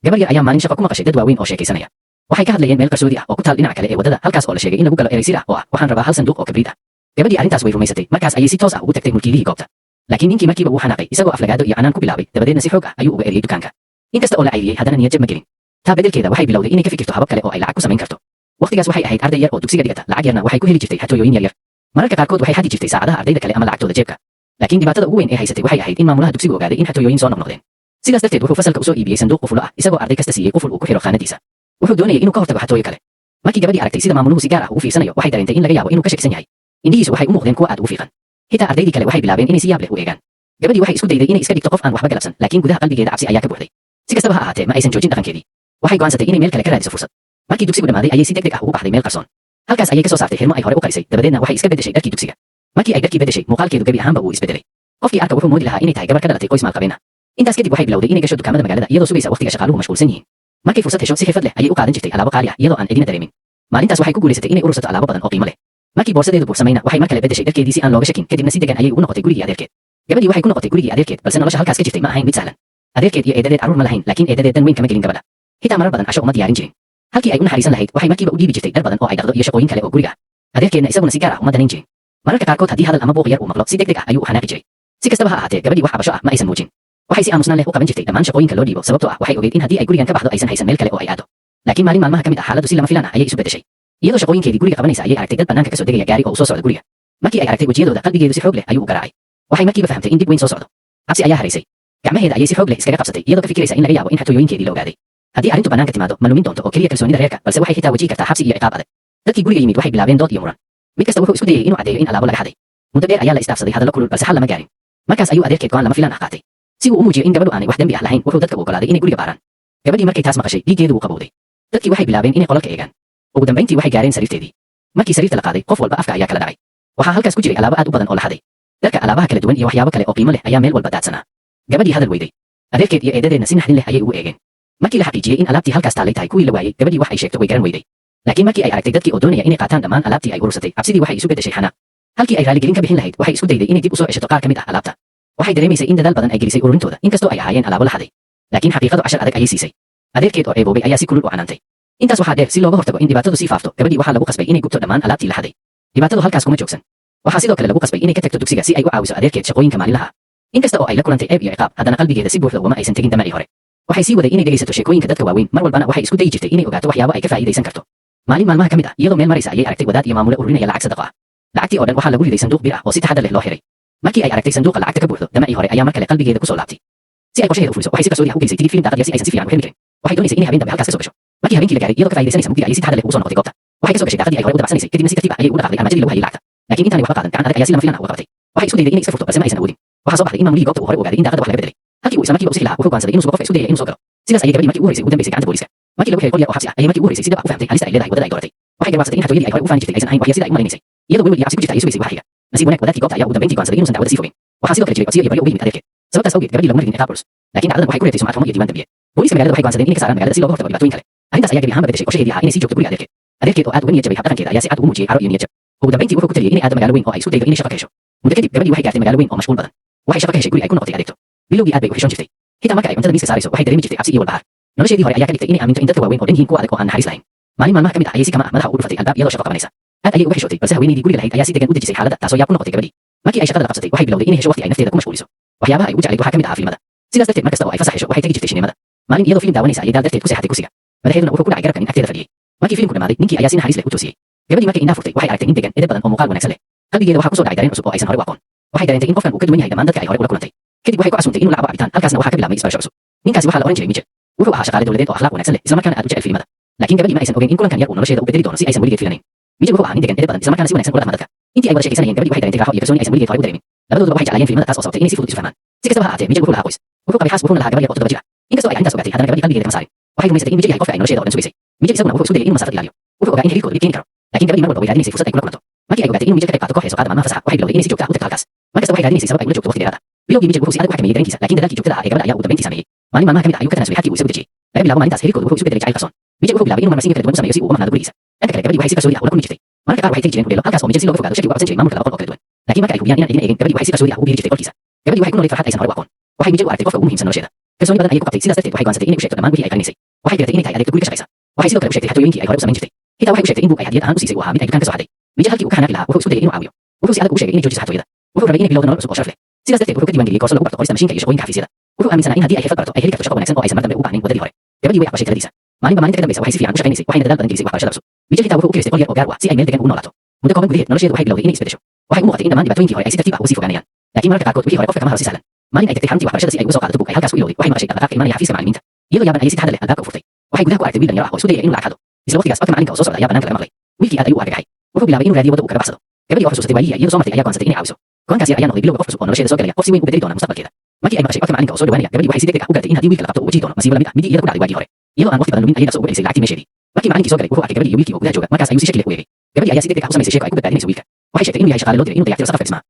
gabar yar ayaa maalin shaqo ku maqashay dad waaweyn oo sheekaysanaya. waxay ka hadlayeen meel qarsoodi ah oo ku taal dhinaca kale ee wadada, halkaas oo la sheegay in lagu galo erey sir ah oo ah waxaan rabaa hal sanduuq oo kabriid ah. gabadhii arrintaas way rumaysatay, markaas ayay si toos ah ugu tagtay mulkiilihii goobta. laakiin ninkii markiiba wuu xanaaqay, isagoo aflagaado iyo canaan ku bilaabay, dabadeedna si xoog ah ayuu uga eriyey dukaanka. inkasta oo la cayriyey, haddana niyad jab ma gelin. taa bedelkeeda waxay bilowday inay ka fikirto habab kale oo ay lacag ku samayn karto. waqtigaas waxay ahayd arday yar oo dugsiga dhigata, lacag yarna waxay ku heli jirtay xatooyooyin yaryar. mararka qaarkood waxay xadi jirtay saacadaha ardayda kale ama lacagtooda jeebka. laakiin dhibaatada ugu weyn ee haysatay waxay ahayd in maamulaha dugsigu ogaaday in xatooyooyin soo noqnoqdeen. sidaas darteed wuxuu fasalka usoo iibiyey sanduuq qufulo ah, isagoo arday kasta siiyey quful uu ku xiro khaanadiisa. wuxuu doonayay inuu ka hortago xatooyo kale. markii gabadhii aragtay sida maamuluhu si gaar ah ugu fiirsanayo, waxay dareentay in laga yaabo inuu ka shakisan yahay. indhihiisu waxay u muuqdeen kuwa aad ugu fiiqan. xitaa ardaydii kale waxay bilaabeen inay si yaab leh u eegaan. gabadhii waxay isku dayday inay iska dhigto qof aan waxba galabsan, laakiin gudaha qalbigeeda cabsi ayaa ka buuxday. si kastaba ha ahaatee, ma aysan joojin dhaqankeedii. waxay go'aansatay inay meel kale ka raadiso fursad. markii dugsigu dhamaaday, ayay si degdeg ah ugu baxday meel qarsoon. halkaas ayay ka soo saartay xirmo ay hore u qarisay, dabadeedna waxay iska beddeshay dharkii dugsiga. markii ay dharkii beddeshay, muuqaalkeedu gebi ahaanba wuu isbedelay. qofkii arka wuxuu moodi lahaa inay tahay gabar ka dhalatay qoys maalqabeen ah. intaas kadib waxay bilowday inay gasho dukaamada magaalada iyadoo sugaysa waqtiga shaqaaluhu mashquulsan yihiin. markay fursad hesho, si xirfad leh ayay u qaadan jirtay alaabo qaali ah iyadoo aan cidina dareemin. maalintaas waxay ku guulaysatay inay urursato alaabo badan oo qiimo leh. markii boorsadeedu buuxsamayna, waxay mar kale beddeshay dharkeedii si aan looga shakin, kadibna si degan ayay ugu noqotay gurigii adeerkeed. gabadhii waxay ku noqotay gurigii adeerkeed, balse nolosha halkaas ka jirtay ma ahayn mid sahlan. adeerkeed iyo eedadeed carruur ma lahayn, laakiin eedadeed dan weyn kama gelin gabadha. xitaa marar badan casho uma diyaarin jirin. halkii ay u naxariisan lahayd, waxay markiiba u dhiibi jirtay dhar badan oo ay dhaqdo iyo shaqooyin kale oo guriga ah. adeerkeedna isaguna si gaar ah uma danayn jirin. mararka qaarkood haddii hadal ama buuq yar uu maqlo, si degdeg ah ayuu u xanaaqi jiray. si kastaba ha ahaatee, gabadhii wax cabasho ah ma aysan muujin. waxay si aamusnaan leh u qaban jirtay dhammaan shaqooyinka loo dhiibo, sababtoo ah waxay ogeyd in haddii ay gurigan ka baxdo aysan haysan meel kale oo ay aado. laakiin maalin maalmaha ka mid ah, xaaladdu si lama filaan ah ayay isu beddeshay. iyadoo shaqooyinkeedii guriga qabanaysa, ayay aragtay dad bannaanka ka soo degaya gaari oo u soo socda guriga. markii ay aragtay wejiyadooda, qalbigeedu si xoog leh ayuu u garaacay. waxay markiiba fahamtay in dib weyn soo socdo. cabsi ayaa haraysay. gacmaheeda ayay si xoog leh iskaga qabsatay, iyadoo ka fikiraysa in laga yaabo in xatooyooyinkeedii la ogaaday. haddii arrintu bannaanka timaado, ma lumin doonto oo keliya kalsoonida reerka, balse waxay xitaa wajihi kartaa xabsi iyo ciqaab adag. dadkii guriga yimid waxay bilaabeen dood iyo muran. mid kasta wuxuu isku dayay inuu caddeeyo in alaabo laga xaday. muddo dheer ayaa la isdhaafsaday hadallo kulul, balse xal lama gaarin. markaas ayuu adeerkeed go'aan lama filaan ah qaatay. si uu u muujiyo in gabadhu aanay wax dembi ah lahayn, wuxuu dadka u ogolaaday inay guriga baaraan. gabadhii markay taas maqashay, dhiiggeedu wuu qabowday. dadkii waxay bilaabeen inay qolalka eegaan. ugu dambayntii waxay gaareen sariirteedii. markii sariirta la qaaday, qof walba afka ayaa kala dhacay. waxaa halkaas ku jiray alaabo aad u badan oo la xaday. dharka, alaabaha kala duwan iyo waxyaabo kale oo qiimo leh ayaa meel walba daadsanaa. gabadhii hadal weyday. adeerkeed iyo eedadeedna si naxdin leh ayay ugu eegeen. markii la xaqiijiyey in alaabtii halkaas taallay tahay kuwii la waayey, gabadhii wax ay sheegto way garan weyday. laakiin markii ay aragtay dadkii oo doonaya inay qaataan dhammaan alaabtii ay urursatay, cabsidii waxay isu beddeshay xanaaq. halkii ay raaligelin ka bixin lahayd, waxay isku dayday inay dib u soo ceshato qaar ka mid ah alaabta. waxay dareemaysay in dadaal badan ay gelisay ururintooda, inkastoo ay ahaayeen alaabo la xaday. laakiin xaqiiqadu cashar adag ayay siisay. adeerkeed oo ceeboobay ayaa si kulul u canaantay. intaas waxaa dheer, si looga hortago in dhibaatadu sii faafto, gabadhii waxaa lagu qasbay inay gubto dhammaan alaabtii la xaday. dhibaatadu halkaas kuma joogsan. waxaa sidoo kale lagu qasbay inay ka tagto dugsiga si ay u caawiso adeerkeed shaqooyinka maalinlaha. inkasta oo ay la kulantay ceeb iyo ciqaab, haddana qalbigeeda si buuxda ugama aysan tegin damacii hore. waxay sii waday inay dhegaysato sheekooyinka dadka waaweyn, mar walbana waxay isku dayi jirtay inay ogaato waxyaabo ay ka faa'iidaysan karto. maalin maalmaha ka mid ah, iyadoo meel maraysa, ayay aragtay wadaad iyo maamule ururinaya lacag sadaqo ah. lacagtii oo dhan waxaa lagu riday sanduuq bir ah oo si taxaddar leh loo xiray. markii ay aragtay sanduuqa lacagta ka buuxdo, damacii hore ayaa mar kale qalbigeeda ku soo laabtay. si ay qorshaheeda u fuliso, waxay si qarsoodi ah u gelisay tigidh filim daaqad yar si aysan si fiican u xirmi karin. waxay doonaysay inay habeen dambe halkaas ka soo gasho. markii habeenkii la gaaray, iyadoo ka faa'iidaysanaysa mugdiga, ayay si taxaddar leh ugu soo noqotay goobta. waxay ka soo gashay daaqadii ay hore u dabacsanaysay, kadibna si tartiib ah ayay ugu dhaqaaqday armaajadii lagu hayay lacagta. laakiin intaanay waxba qaadan, gacan adag ayaa si lama filaan ah uga qabatay. waxay isku dayday inay iska furto, balse ma aysan awoodin. waxaa soo baxday in maamulihii goobta uu hore u ogaaday in daaqadda wax laga bedelay. halkii uu isla markiiba u sixi lahaa, wuxuu go'aansaday inuu sugo qofka isku dayaya inuu soo galo. sidaas ayay gabadhii markii ugu horeysay ugu dambeysay gacanta booliiska. markii lagu xiray qol yar oo xabsi ah, ayay markii ugu horeysay si dhab ah u fahamtay halista ay leedahay wadada ay dooratay. waxay garwaaqsatay in xatooyadii ay hore u faani jirtay aysan ahayn waxya sida ay u malaynaysay. iyadoo welwel iyo cabsi ku jirta ayay sugaysay waxa xiga. nasiib wanaag, wadaadkii goobta ayaa ugu dambeyntii go'aansaday inuusan dacwada sii fogeyn. waxaa sidoo kale jiray codsiyo iyo baryo uga yimid adeerkeed. sababtaas awgeed, gabadhii laguma ridin ciqaab culus. laakiin dhacdadan waxay ku reebtay sumcad xumo iyo diiwaan dambiye. booliiska magaalada waxay go'aansadeen inay ka saaraan magaalada si looga hortago dhibaatooyin kale. arrintaas ayaa gebi ahaanba beddeshay qorshaheedii ahaa inay sii joogto guriga adeerkeed. adeerkeed oo aad uga niyad jabay habdhaqankeeda ayaa si cad ugu muujiyey caro iyo niyad jab. ugu dambeyntii wuxuu ku taliyey inay aado magaalo weyn oo ay isku daydo inay shaqo ka hesho. muddo kadib, gabadhii waxay gaartay magaalo weyn oo mashquul badan. waxay shaqo ka heshay guri ay ku noqotay adeegto. bilowgii aad bay u xishoon jirtay. xitaa marka ay cuntada miiska saarayso, waxay dareemi jirtay cabsi iyo walbahaar. nolosheedii hore ayaa ka dhigtay inay aaminto in dadka waaweyn oo dhan yihiin kuwa adag oo aan naxariis lahayn. maalin maalmaha ka mid ah, ayay si kama ah madaxa ugu dhufatay albaab iyadoo shaqo qabanaysa. aad ayay uga xishootay, balse haweeneydii guriga lahayd ayaa si degan u dejisay xaaladda, taasoo yaab ku noqotay gabadhii. markii ay shaqada la qabsatay, waxay bilowday inay hesho waqti ay nafteeda ku mashquuliso. waxyaabaha ay ugu jeclayd waxaa ka mid ahaa filimada. sidaas darteed, mar kasta oo ay fasax hesho, waxay tagi jirtay shineemada. maalin iyadoo filim daawanaysa, ayay daal darteed ku seexatay kursiga. madaxeeduna wuxuu ku dhacay garabka nin agteeda fadhiyey. markii filimku dhamaaday, ninkii ayaa si naxariis leh u toosiyey. gabadhii markay indhaha furtay, waxay aragtay nin degan, edeb badan oo muuqaal wanaagsan leh. qalbigeeda waxaa ku soo dhacay dareen cusub oo aysan hore u aqoon. waxay dareentay in qofkan uu ka duwan yahay dhammaan dadka ay hore ula kulantay. kadib waxay ku casuuntay inuu la cabo cabitaan, halkaasna waxaa ka bilaabmay isbarasho cusub. ninkaasi waxaa la oran jiray Mijer. wuxuu ahaa shaqaale dowladeed oo akhlaaq wanaagsan leh, isla markaana aad u jecel filimada. laakiin gabadhii ma aysan ogeyn in kulankan yar uu nolosheeda u bedeli doono si aysan weligeed filanayn. Mijer wuxuu ahaa nin degan, edeb badan, isla markaana si wanaagsan ula dhaqma dadka. intii ay wada sheekaysanayeen, gabadhii waxay dareentay raaxo iyo kalsooni aysan weligeed hore u dareemin. labadooduba waxay jeclaayeen filimada, taas oo sababtay inay si fudud isu fahmaan. si kastaba ha ahaatee, Mijer wuxuu lahaa qoys. wuxuu qabay xaas, wuxuuna lahaa gabar yar oo 7 jir ah. inkastoo ay arrintaas ogaatay, haddana gabadhii qalbigeeda kama saarin. waxay rumaysatay in Mijer yahay qofka ay nolosheeda oo dhan sugaysay. Mijer isaguna wuxuu isku dayay inuu masaafad ilaaliyo. wuxuu ogaa in xiriirkooda dhib keeni karo. laakiin gabadhii mar walba way raadinaysay fursad ay kula kulanto. markii ay ogaatay inuu Mijer ka qayb qaato koox heeso qaad maalmaha fasaxa, waxay bilowday inay si joogto ah u tagto halkaas. markasta waxay raadinaysay sabab ay ula joogto waqti dheeraad ah. bilowgii Mijer wuxuu si adag u xakameeyey dareenkiisa, laakiin dadaalkii joogtada ah ee gabadha ayaa ugu dambeyntii saameeyey. maalin maalmaha ka mid ah ayuu ka tanaasulay xadkii uu isagu dejiyey. laga bilaabo maalintaas, xiriirkooda wuxuu isu bedelay jacayl qarsoon. Mijer wuxuu bilaabay inuu marmarsiinyo kala duwan u sameeyo si uu uga maqnaado gurigiisa. dhanka kale, gabadhii waxay si qarsoodi ah ula kulmi jirtay. mararka qaar waxay tagi jireen hudheelo, halkaas oo Mijer si looga fogaado shaki uga qabsan jiray maamulka laba qol oo kala duwan. laakiin marka ay hubiyaan inaan cidina eegin, gabadhii waxay si qarsoodi ah ugu biiri jirtay qolkiisa. gabadhii waxay ku noolayd farxad aysan hore u aqoon. waxay Mijer u aragtay qofka ugu muhiimsan nolosheeda. kalsooni badan ayay ku qabtay sidaas darteed waxay go'aansatay inay u sheegto dhammaan wixii ay qarinaysay waxay garatay inay tahay adeegta guriga ka shaqaysa waxay sidoo kale u sheegtay xatooyooyinkii ay hore u samayn jirtay xitaa waxay u sheegtay in buug ay hadiyad ahaan u siisay uu ahaa mid ay dukaan ka soo xaday mijel halkii uu ka xanaaqi lahaa wuxuu isku dayay inuu caawiyo wuxuu si adag ugu sheegay inay joojiso xatooyada wuxuu rabay inay bilowdo nolol cusub oo sharaf leh sidaas darteed wuxuu ka diiwaangeliyey koorso lagu barto qorista mashiinka iyo shaqooyinka xafiisyada wuxuu aaminsanaa in haddii ay xirfad barato ay heli karto shaqo wanaagsan oo aysan mar dambe u baahnayn waddadii hore gabadhii way aqbashay taladiisa maalinba maalinta ka dambeysa waxay si fiican u shaqaynaysay waxayna dadaal badan gelisay waxbarashada cusub mijel xitaa wuxuu u kiristay qol yar oo gaar u ah si ay meel degan ugu noolaato muddo kooban gudaheed nolosheedu waxay bilowday inay isbedesho waxay u muuqatay in dhammaan dhibaatooyinkii hore ay si tartiib ah uga sii fogaanayaan laakiin mararka qaarkood wixii hore qofka kama haro si sahlan maalin ay tagtay xaruntii waxbarashada si ay uga soo qaadato buug ay halkaas ku ilowday waxay maqashay dhaqdhaqaaqka imaanaya xafiiska macallimiinta iyadoo yaaban ayay si taxadar leh albaabka u furtay waxay gudaha ku aragtay wiil dhalinyaro ah oo isku dayaya inuu lacag hado isla waqtigaas codka macallinka oo soo socda ayaa banaanka laga maqlay wiilkii aad ayuu u argagaxay wuxuu bilaabay inuu raadiyo wadda uu kaga baxsado gabadhii oo xusuustay waayihii iyadoo soo martay ayaa go'aansatay inay caawiso go'aankaas yar ayaa noqday bilowga qof cusub oo nolosheeda soo galaya qof si weyn u bedeli doona mustaqbalkeeda markii ay maqashay codka macallinka oo soo dhawaanaya gabadhii waxay si degdeg ah u garatay in haddii wiilka la qabto uu wajihi doono masiibo lamid ah midii iyada ku dhacday waagii hore iyadoo aan waqti badan lumin ayay dhaqso ugu celisay lacagtii meesheedii markii macallinkii soo galay wuxuu arkay gabadhii iyo wiilkii oo gudaha jooga markaas ayuu si shaki leh u eegay gabadhii ayaa si degdeg ah u samaysay sheeko ay ku badbaadinayso wiilka waxay sheegtay inuu yahay shaqaale loo diray inuu dayactiro saqafka dhismaha